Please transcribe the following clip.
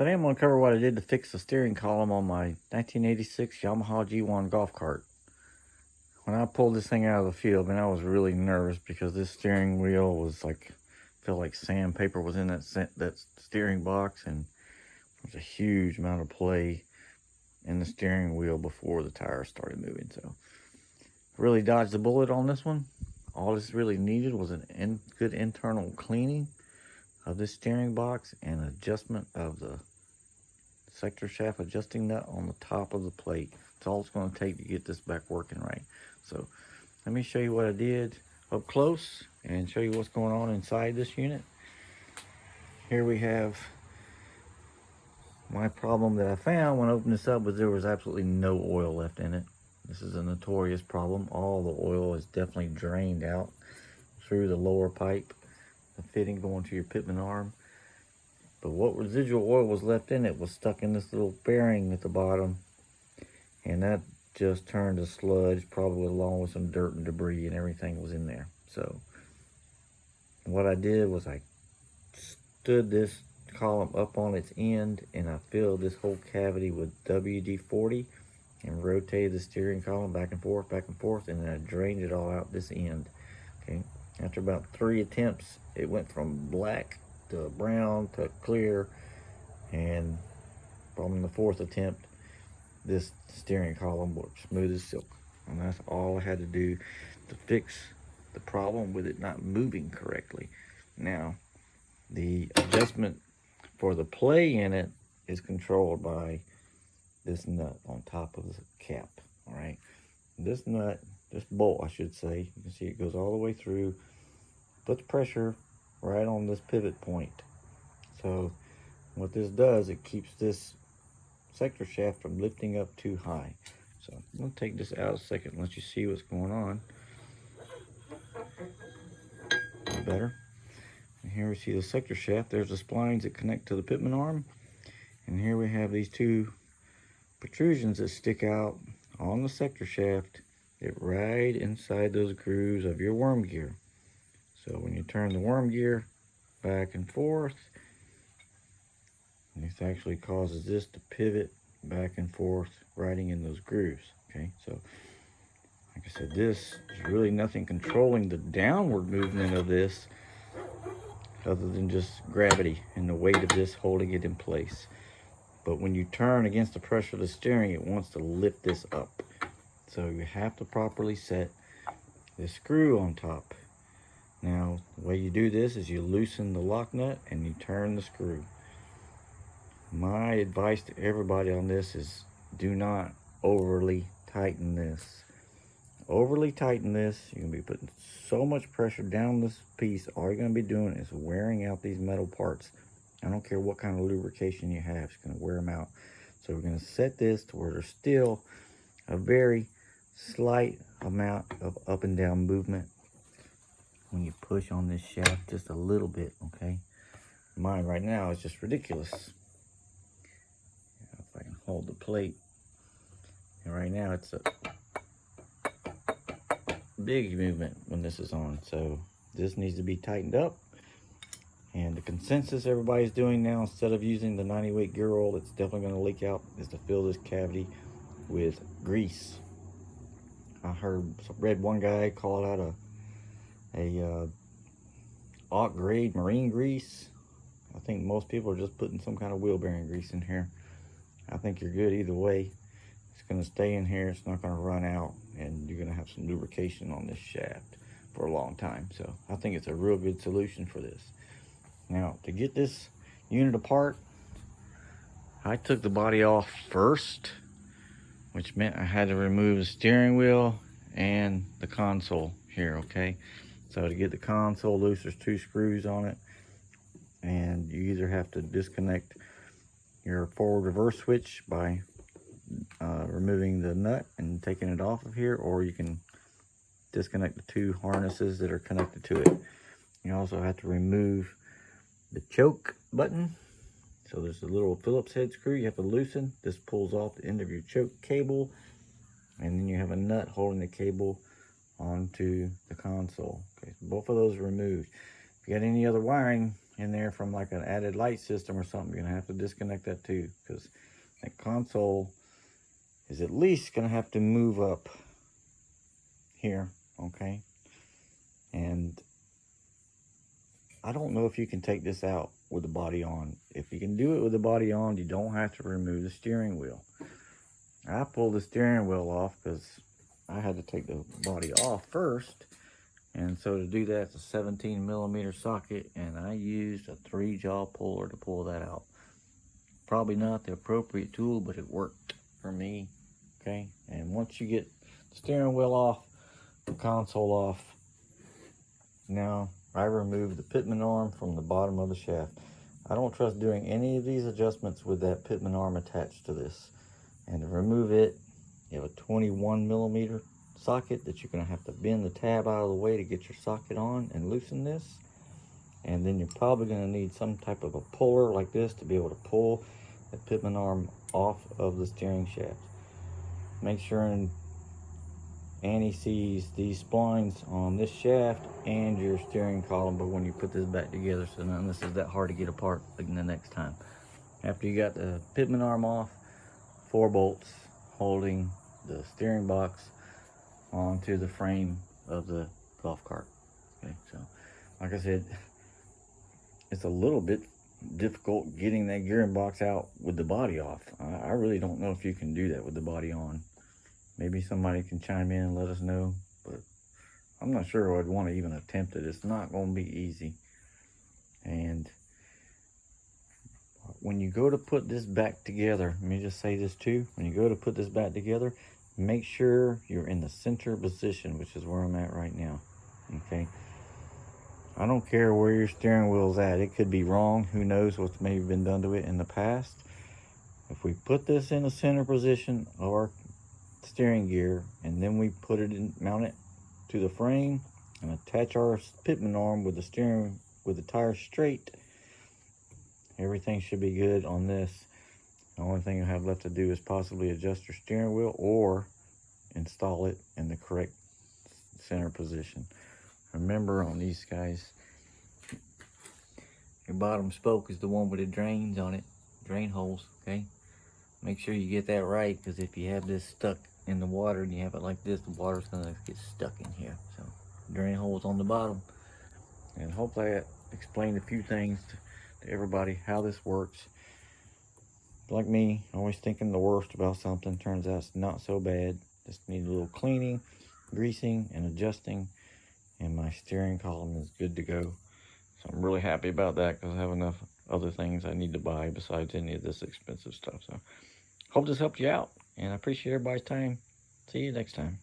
Today I'm going to cover what I did to fix the steering column on my 1986 Yamaha G1 golf cart. When I pulled this thing out of the field, man, I was really nervous because this steering wheel was like, felt like sandpaper was in that steering box, and there was a huge amount of play in the steering wheel before the tires started moving. So really dodged the bullet on this one. All this really needed was good internal cleaning of this steering box and adjustment of the sector shaft adjusting nut on the top of the plate. That's all it's going to take to get this back working right. So let me show you what I did up close and show you what's going on inside this unit. Here we have my problem that I found when I opened this up was there was absolutely no oil left in it. This is a notorious problem. All the oil is definitely drained out through the lower pipe, the fitting going to your pitman arm. But what residual oil was left in it was stuck in this little bearing at the bottom, and that just turned to sludge, probably along with some dirt and debris, and everything was in there. So what I did was I stood this column up on its end, and I filled this whole cavity with WD-40 and rotated the steering column back and forth, and then I drained it all out this end. Okay, after about 3 attempts, it went from black to brown to clear, and from the 4th attempt, this steering column worked smooth as silk. And that's all I had to do to fix the problem with it not moving correctly. Now, the adjustment for the play in it is controlled by this nut on top of the cap. All right, this nut, this bolt I should say, you can see it goes all the way through, puts pressure right on this pivot point. So what this does, it keeps this sector shaft from lifting up too high. So I'm going to take this out a second and let you see what's going on. Better. And here we see the sector shaft. There's the splines that connect to the pitman arm, and here we have these 2 protrusions that stick out on the sector shaft that right inside those grooves of your worm gear. So when you turn the worm gear back and forth, this actually causes this to pivot back and forth, riding in those grooves. Okay, so like I said, this is really nothing controlling the downward movement of this other than just gravity and the weight of this holding it in place. But when you turn against the pressure of the steering, it wants to lift this up. So you have to properly set this screw on top. Now, the way you do this is you loosen the lock nut and you turn the screw. My advice to everybody on this is do not overly tighten this. Overly tighten this, you're going to be putting so much pressure down this piece. All you're going to be doing is wearing out these metal parts. I don't care what kind of lubrication you have, it's going to wear them out. So we're going to set this to where there's still a very slight amount of up and down movement when you push on this shaft just a little bit, okay? Mine right now is just ridiculous. If I can hold the plate, and right now it's a big movement when this is on, so this needs to be tightened up. And the consensus everybody's doing now, instead of using the 90 weight gear oil that's definitely going to leak out, is to fill this cavity with grease. I read one guy call it out a aught grade marine grease. I think most people are just putting some kind of wheel bearing grease in here. I think you're good either way. It's going to stay in here, it's not going to run out, and you're going to have some lubrication on this shaft for a long time. So I think it's a real good solution for this. Now, to get this unit apart, I took the body off first, which meant I had to remove the steering wheel and the console here, okay? So to get the console loose, there's 2 screws on it, and you either have to disconnect your forward reverse switch by removing the nut and taking it off of here, or you can disconnect the 2 harnesses that are connected to it. You also have to remove the choke button. So there's a little Phillips head screw you have to loosen. This pulls off the end of your choke cable, and then you have a nut holding the cable onto the console. Okay, so both of those are removed. If you got any other wiring in there from like an added light system or something, you're gonna have to disconnect that too, because that console is at least gonna have to move up here, okay? And I don't know if you can take this out with the body on. If you can do it with the body on, you don't have to remove the steering wheel. I pulled the steering wheel off because I had to take the body off first. And so to do that, it's a 17mm socket, and I used a 3-jaw puller to pull that out. Probably not the appropriate tool, but it worked for me, okay? And once you get the steering wheel off, the console off, now I removed the pitman arm from the bottom of the shaft. I don't trust doing any of these adjustments with that pitman arm attached to this. And to remove it, you have a 21mm socket that you're going to have to bend the tab out of the way to get your socket on and loosen this. And then you're probably going to need some type of a puller like this to be able to pull the pitman arm off of the steering shaft. Make sure Annie sees these splines on this shaft and your steering column, but when you put this back together, so none of this is that hard to get apart like the next time. After you got the pitman arm off, 4 bolts holding the steering box onto the frame of the golf cart. Okay, so like I said, it's a little bit difficult getting that gearing box out with the body off. I really don't know if you can do that with the body on. Maybe somebody can chime in and let us know, but I'm not sure I'd want to even attempt it. It's not going to be easy. And when you go to put this back together, let me just say this too. When you go to put this back together, make sure you're in the center position, which is where I'm at right now, okay? I don't care where your steering wheel's at. It could be wrong. Who knows what's maybe been done to it in the past. If we put this in the center position of our steering gear, and then we put it in, mount it to the frame and attach our pitman arm with the tire straight, everything should be good on this. The only thing you have left to do is possibly adjust your steering wheel or install it in the correct center position. Remember on these guys, your bottom spoke is the one with the drains on it, drain holes, okay? Make sure you get that right, because if you have this stuck in the water and you have it like this, the water's gonna get stuck in here. So drain holes on the bottom. And hopefully I explained a few things to everybody how this works. Like me, always thinking the worst about something, turns out it's not so bad. Just need a little cleaning, greasing, and adjusting, and my steering column is good to go. So I'm really happy about that, because I have enough other things I need to buy besides any of this expensive stuff. So hope this helped you out, and I appreciate everybody's time. See you next time.